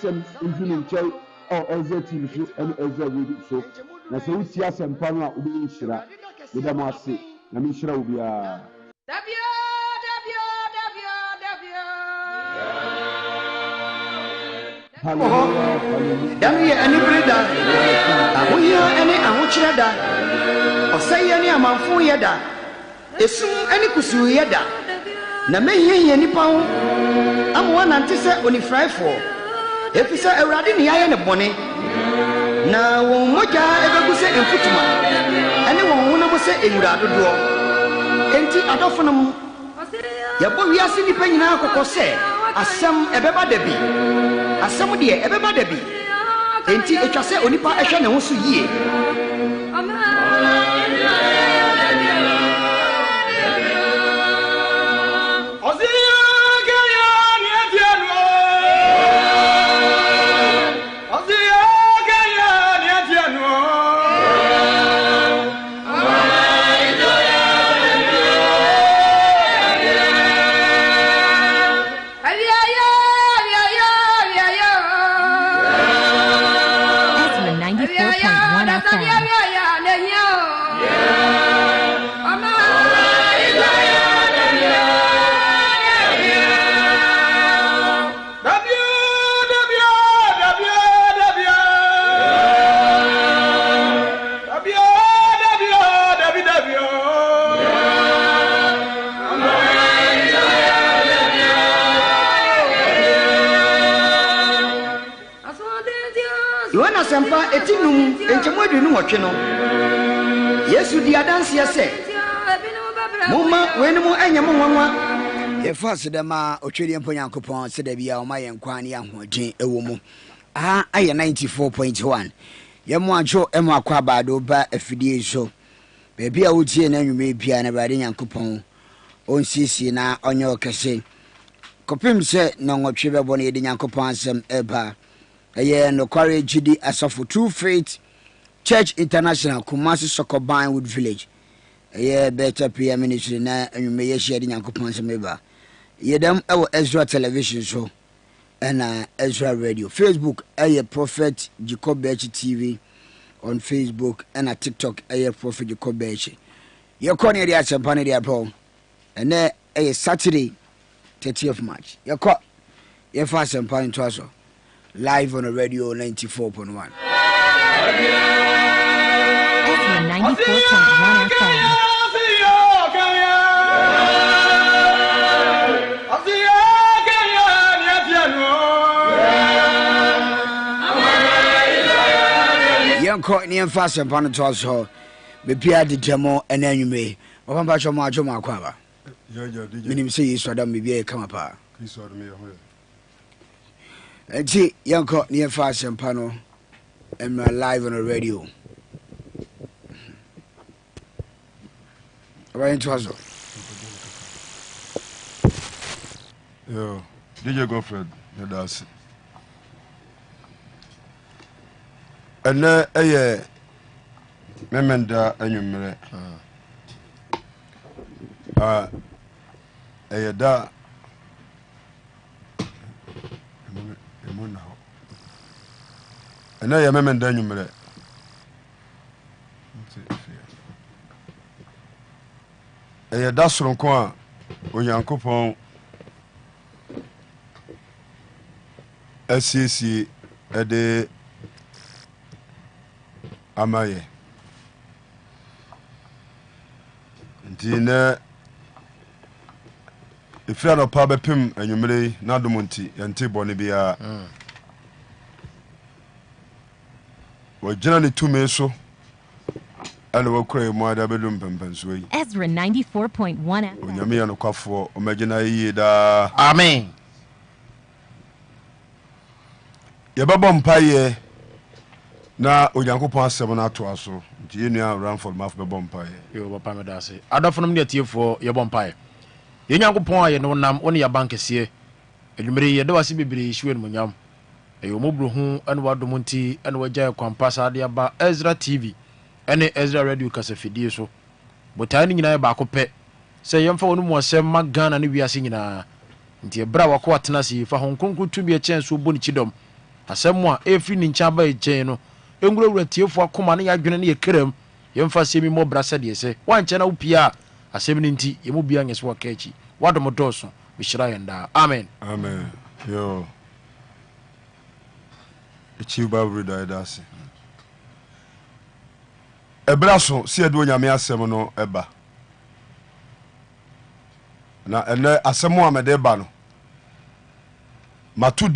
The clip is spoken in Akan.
asɛm mfini nkyɛn Ezra TV so ɛne Ezra Radio so na sɛ wotie asɛmpa no a wobɛyɛ nhyira meda mo ase na menhyira wo biara Dami ani breda ahoya ani ahokyerɛ da ɔsɛyɛ ne amanfo yɛ da esum ani kusu yɛ da na mehia nipa ho amwa nante sɛ onifraifo efi sɛ awurade ne yɛayɛ ne bɔne na wɔn mogya ebegu sɛ mfutuma ɛne wɔn honam sɛ enwura dodoɔ enti adɔfo no mu yɛbɔ wiase nipa nyinaa kokɔ sɛ asɛm ɛbɛba da bi asɛm deɛ ɛbɛba da bi enti etwa sɛ onipa ɛhwɛ ne ho so yie Sempa etinum enchemu adunu nwotwe no Yesu di adanse ese mumma wenemu anyam nwanwa yefa sedema otwede mpo Nyankopon seda bia o ma yenkwa ne ahoden ewo mu aye 94.1 yemo ajo emo akwa baado ba afidie so bebia wotie na nwume bia na bade Nyankopon onsiesie na onye okese kopim se na nwotwe bebo na yede Nyankopon asem eba no courage GD Asafo True Faith Church International Kumasi Sokoban Wood Village better prayer ministry na anwume ye share de Nyankopon semeba yedam ewo Ezra television so and Ezra Radio Facebook Prophet Jacob Bechi TV on Facebook and TikTok Prophet Jacob Bechi ye ko ne dia sempa ne dia bro and Saturday 30th March ye ko ye fa sempa into aso live on the radio 94.1. 94.1 FM. Yanko ni enfase mpano to so be pia de demo enanwume opamba chomo ajomo akwaba minim se Yesu adam me bia kama pa Kristo adam me ho Enti yanko ni enfase mpano and live on the radio right to us yo DJ Godfred that's ene eye memenda anwumre eye da emona ene eye memenda anwumre eye da soronko a Onyankopon asiesie ede amaye ntina ifra no pa bepem anwumre na domonti yente bone bia wajina ni tume so ala wakure mu ada bedum pempenso yi Ezra 94.1 onyame ya no kwafo o magina yi da amen yebabo mpaye na Onyankopon asem na to aso nti yenua Ranford maf be bompae yo papa me da se adofo ne tiefo ye bompae ye Nyankopon aye no nam one ya bankese edwumere ye de wase bibire hwe no nyam eyo mobru hu ane wadom nti ane wagya kwampasa de aba Ezra TV ane Ezra Radio kasafidie so botan nyina ba akopɛ sɛ yemfa wonu mu asem magana ne wiase nyina nti ebra wako atena si fa honkronkro tumi e chen so boni chidom asɛm a ɛfiri ne nkyɛn ba ɛkyɛn no ɛnwurawura tiefo akoma ne yɛadwene ne yɛkram yɛmfa asɛm yi mmɔbra sɛdeɛ sɛ woankyɛ na wopie a asɛm no nti yɛmu bia nyɛ sɛ wɔka akyi wadom dɔɔso mehyira yɛn daa amen amen yo Chief Bible Didas. Ɛbrɛ so si ɛde onyame asɛm no ɛba. Na ɛnɛ asɛm a mɛde ba no. Matu